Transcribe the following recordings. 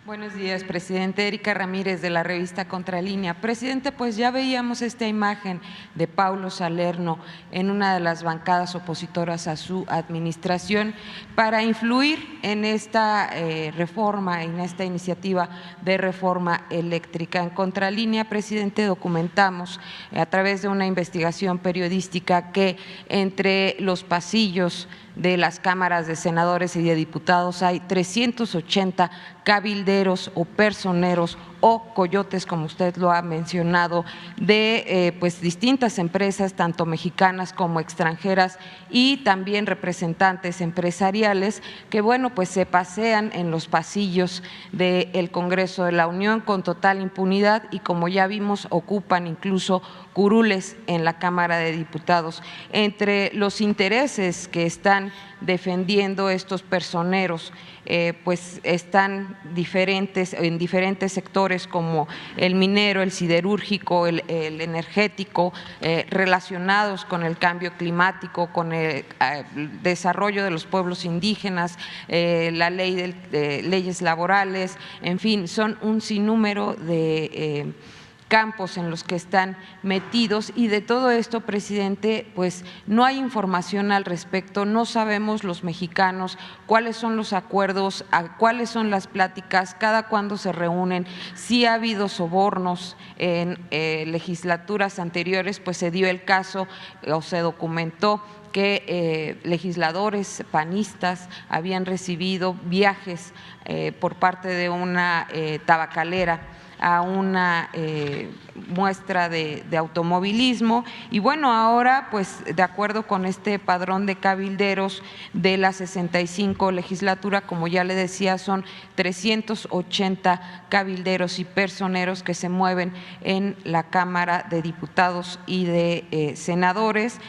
Buenos días, presidente. Erika Ramírez, de la revista Contralínea. Presidente, pues ya veíamos esta imagen de Paulo Salerno en una de las bancadas opositoras a su administración para influir en esta reforma, en esta iniciativa de reforma eléctrica. En Contralínea, presidente, documentamos a través de una investigación periodística que entre los pasillos de las cámaras de senadores y de diputados hay 380 cabilderos o personeros o coyotes, como usted lo ha mencionado, de pues distintas empresas, tanto mexicanas como extranjeras, y también representantes empresariales que, bueno, pues se pasean en los pasillos del Congreso de la Unión con total impunidad y, como ya vimos, ocupan incluso curules en la Cámara de Diputados. Entre los intereses que están defendiendo estos personeros, pues están en diferentes sectores como el minero, el siderúrgico, el energético, relacionados con el cambio climático, con el desarrollo de los pueblos indígenas, la ley de leyes laborales, en fin, son un sinnúmero de campos en los que están metidos, y de todo esto, presidente, pues no hay información al respecto. No sabemos los mexicanos cuáles son los acuerdos, cuáles son las pláticas, cada cuándo se reúnen, si ha habido sobornos en legislaturas anteriores. Pues se dio el caso o se documentó que legisladores panistas habían recibido viajes por parte de una tabacalera a una muestra de automovilismo. Y bueno, ahora pues de acuerdo con este padrón de cabilderos de la 65 legislatura, como ya le decía, son 380 cabilderos y personeros que se mueven en la Cámara de Diputados y de senadores,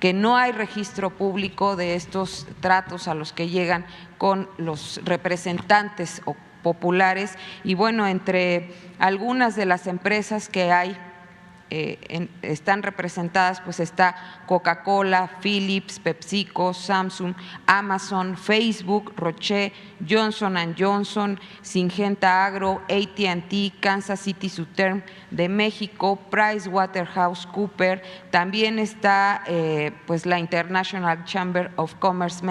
que no hay registro público de estos tratos a los que llegan con los representantes o populares. Y bueno, entre algunas de las empresas que hay están representadas, pues está Coca-Cola, Philips, PepsiCo, Samsung, Amazon, Facebook, Roche, Johnson & Johnson, Syngenta Agro, AT&T, Kansas City Southern de México, PricewaterhouseCoopers. También está pues la International Chamber of Commerce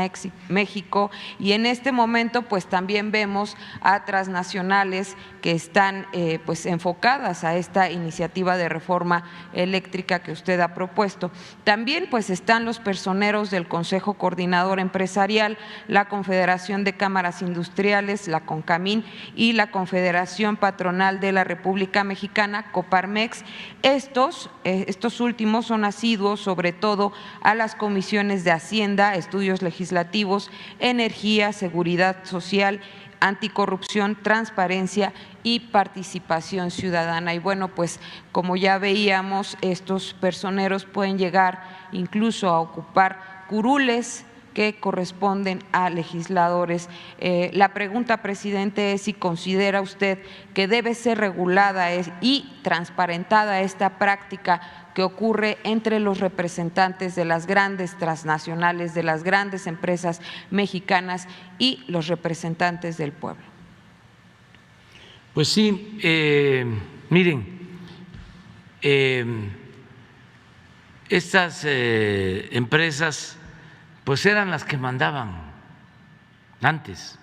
México, y en este momento pues también vemos a transnacionales que están pues enfocadas a esta iniciativa de reforma eléctrica que usted ha propuesto. También pues están los personeros del Consejo Coordinador Empresarial, la Confederación de Cámaras Industriales, la CONCAMIN, y la Confederación Patronal de la República Mexicana, Coparmex. Estos últimos son asiduos sobre todo a las comisiones de Hacienda, Estudios Legislativos, Energía, Seguridad Social, Anticorrupción, Transparencia y Participación Ciudadana. Y bueno, pues como ya veíamos, estos personeros pueden llegar incluso a ocupar curules que corresponden a legisladores. La pregunta, presidente, es si considera usted que debe ser regulada y transparentada esta práctica que ocurre entre los representantes de las grandes transnacionales, de las grandes empresas mexicanas y los representantes del pueblo. Pues sí, miren, estas empresas pues eran las que mandaban antes.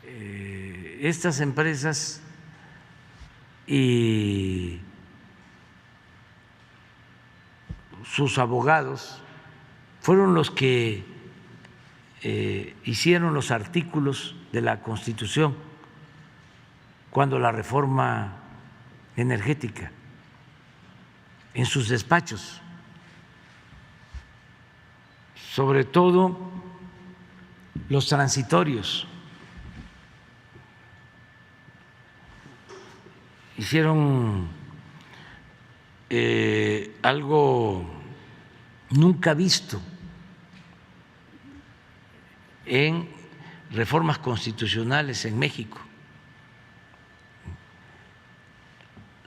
Estas empresas y sus abogados fueron los que hicieron los artículos de la Constitución cuando la reforma energética en sus despachos, sobre todo los transitorios. Hicieron algo nunca visto en reformas constitucionales en México.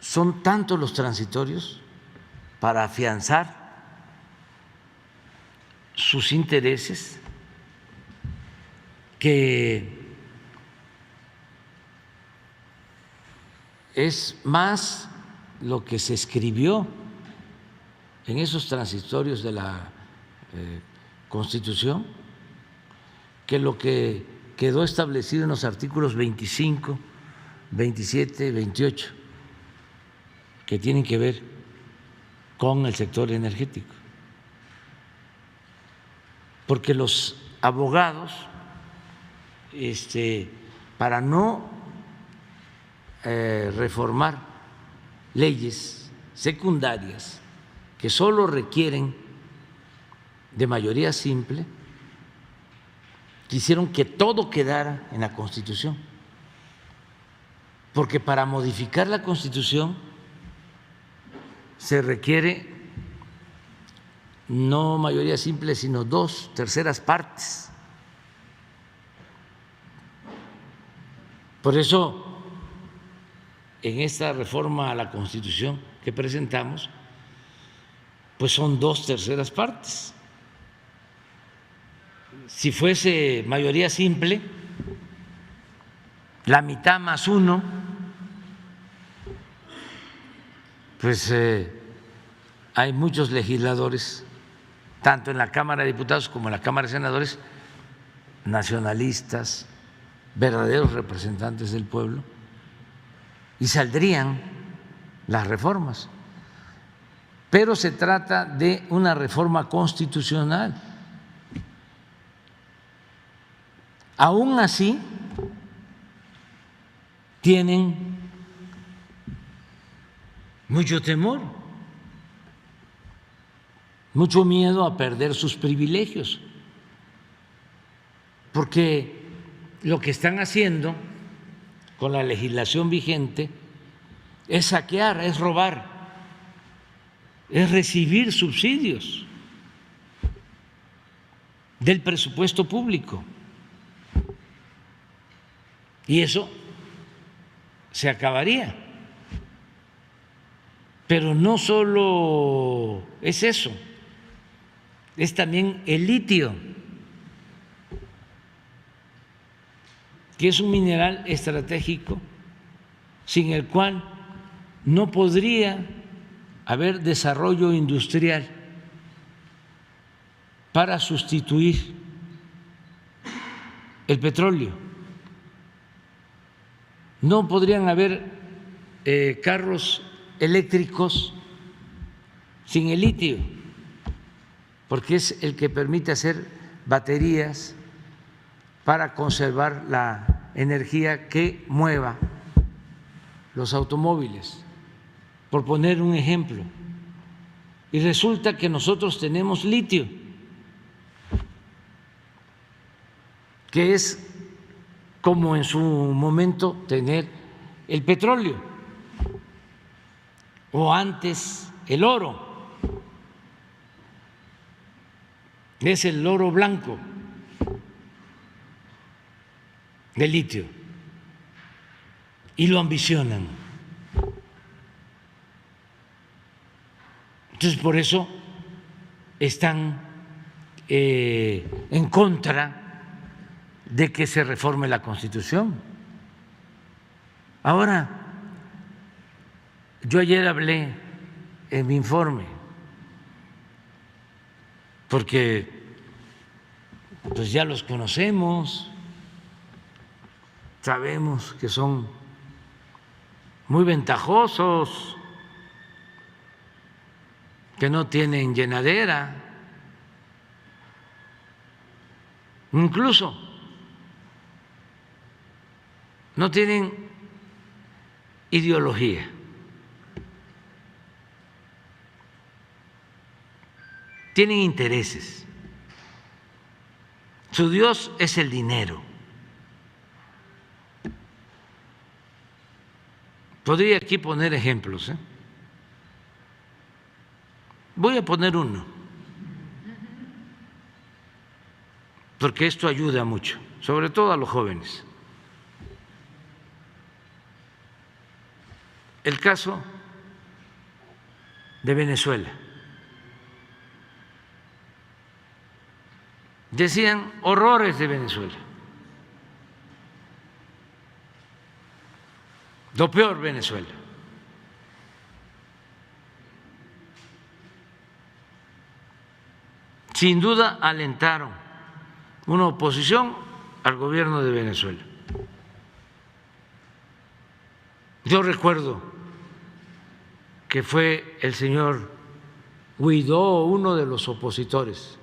Son tantos los transitorios para afianzar sus intereses que es más lo que se escribió en esos transitorios de la Constitución que lo que quedó establecido en los artículos 25, 27, 28, que tienen que ver con el sector energético. Porque los abogados, para no reformar leyes secundarias que solo requieren de mayoría simple, quisieron que todo quedara en la Constitución, porque para modificar la Constitución se requiere no mayoría simple, sino 2/3 partes. Por eso, en esta reforma a la Constitución que presentamos, pues son 2/3 partes. Si fuese mayoría simple, la mitad más uno, pues hay muchos legisladores, tanto en la Cámara de Diputados como en la Cámara de Senadores, nacionalistas, verdaderos representantes del pueblo, y saldrían las reformas. Pero se trata de una reforma constitucional. Aún así, tienen mucho temor, mucho miedo a perder sus privilegios, porque lo que están haciendo con la legislación vigente es saquear, es robar, es recibir subsidios del presupuesto público. Y eso se acabaría. Pero no solo es eso, es también el litio, que es un mineral estratégico sin el cual no podría haber desarrollo industrial para sustituir el petróleo. No podrían haber carros eléctricos sin el litio, porque es el que permite hacer baterías para conservar la energía que mueva los automóviles, por poner un ejemplo. Y resulta que nosotros tenemos litio, que es como en su momento tener el petróleo o antes el oro. Es el oro blanco de litio y lo ambicionan. Entonces, por eso están en contra de que se reforme la Constitución. Ahora, yo ayer hablé en mi informe, porque pues ya los conocemos, sabemos que son muy ventajosos, que no tienen llenadera, incluso no tienen ideología. Tienen intereses. Su Dios es el dinero. Podría aquí poner ejemplos, ¿eh? Voy a poner uno, porque esto ayuda mucho, sobre todo a los jóvenes. El caso de Venezuela. Decían horrores de Venezuela. Lo peor, Venezuela. Sin duda alentaron una oposición al gobierno de Venezuela. Yo recuerdo que fue el señor Guaidó, uno de los opositores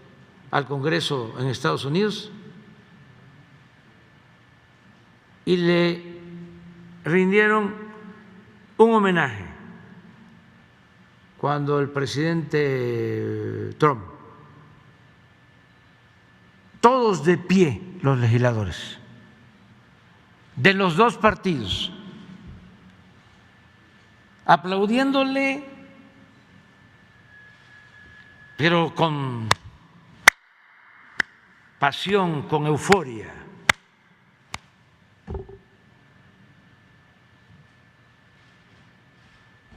al Congreso en Estados Unidos, y le rindieron un homenaje cuando el presidente Trump, todos de pie los legisladores de los dos partidos, aplaudiéndole, pero con pasión, con euforia.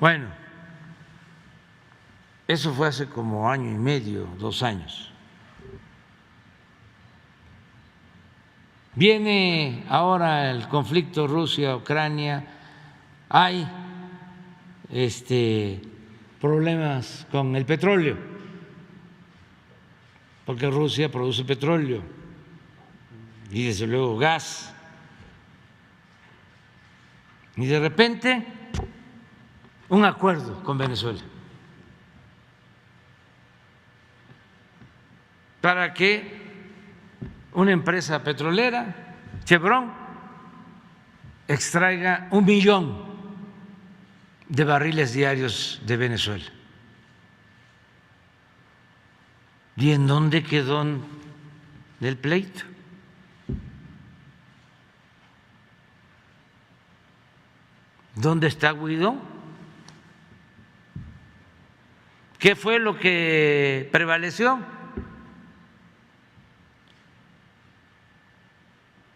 Bueno, eso fue hace como año y medio, 2 años. Viene ahora el conflicto Rusia-Ucrania, hay problemas con el petróleo, porque Rusia produce petróleo y desde luego gas, y de repente un acuerdo con Venezuela para que una empresa petrolera, Chevron, extraiga 1 millón de barriles diarios de Venezuela. ¿Y en dónde quedó el pleito? ¿Dónde está Guaidó? ¿Qué fue lo que prevaleció?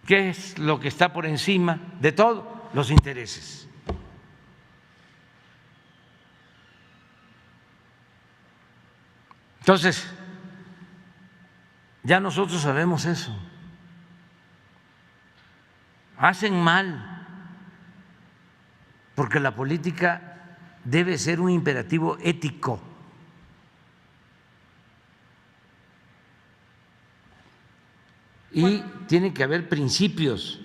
¿Qué es lo que está por encima de todo? Los intereses. Entonces, ya nosotros sabemos eso. Hacen mal, porque la política debe ser un imperativo ético. Y tiene que haber principios,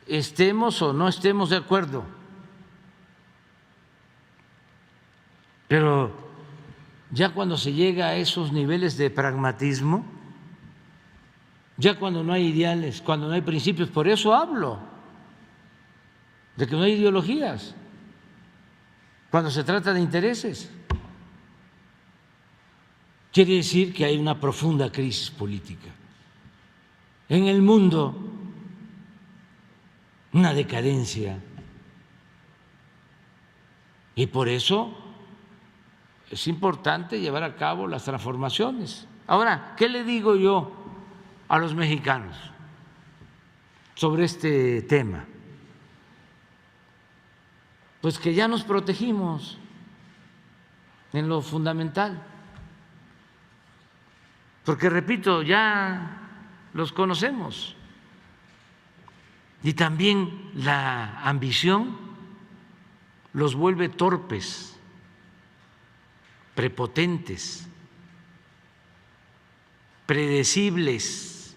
estemos o no estemos de acuerdo, pero ya cuando se llega a esos niveles de pragmatismo, ya cuando no hay ideales, cuando no hay principios, por eso hablo de que no hay ideologías, cuando se trata de intereses. Quiere decir que hay una profunda crisis política en el mundo, una decadencia, y por eso es importante llevar a cabo las transformaciones. Ahora, ¿qué le digo yo a los mexicanos sobre este tema? Pues que ya nos protegimos en lo fundamental. Porque, repito, ya los conocemos. Y también la ambición los vuelve torpes, prepotentes, predecibles.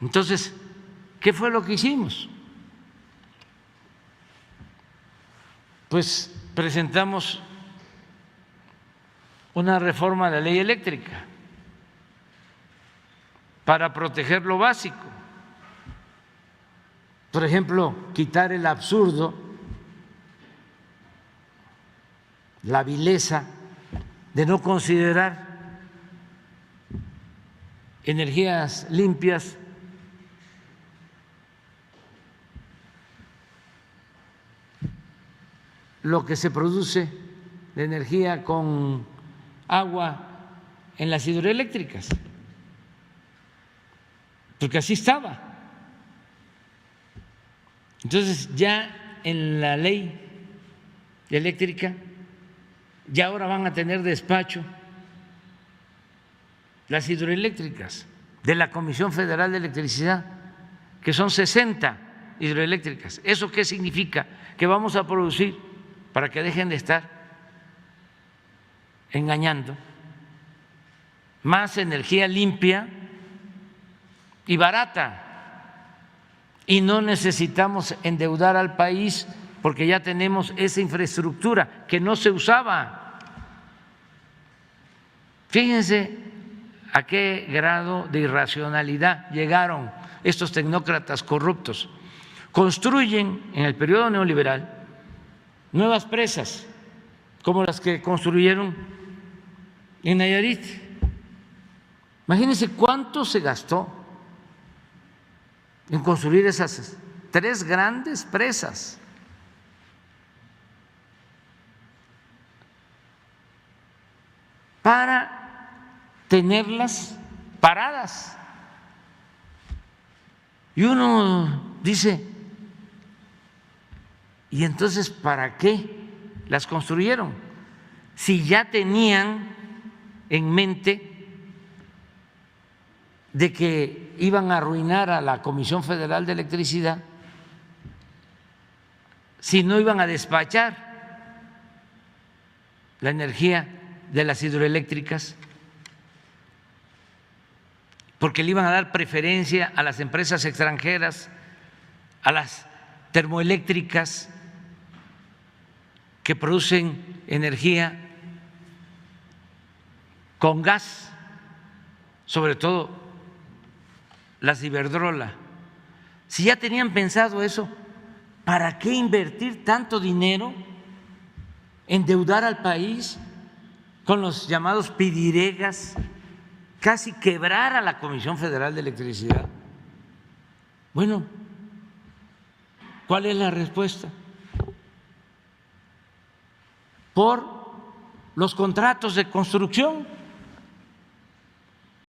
Entonces, ¿qué fue lo que hicimos? Pues presentamos una reforma de la ley eléctrica para proteger lo básico. Por ejemplo, quitar el absurdo, la vileza de no considerar energías limpias lo que se produce de energía con agua en las hidroeléctricas, porque así estaba. Entonces ya en la ley eléctrica ya ahora van a tener despacho las hidroeléctricas, de la Comisión Federal de Electricidad, que son 60 hidroeléctricas. ¿Eso qué significa? Que vamos a producir, para que dejen de estar engañando, más energía limpia y barata. Y no necesitamos endeudar al país porque ya tenemos esa infraestructura que no se usaba. Fíjense a qué grado de irracionalidad llegaron estos tecnócratas corruptos. Construyen en el periodo neoliberal nuevas presas, como las que construyeron en Nayarit. Imagínense cuánto se gastó en construir esas 3 grandes presas. Para tenerlas paradas. Y uno dice, ¿y entonces para qué las construyeron? Si ya tenían en mente de que iban a arruinar a la Comisión Federal de Electricidad, si no iban a despachar la energía de las hidroeléctricas, porque le iban a dar preferencia a las empresas extranjeras, a las termoeléctricas que producen energía con gas, sobre todo las de Iberdrola. Si ya tenían pensado eso, ¿para qué invertir tanto dinero, endeudar al país con los llamados pidiregas, casi quebrar a la Comisión Federal de Electricidad? Bueno, ¿cuál es la respuesta? Por los contratos de construcción.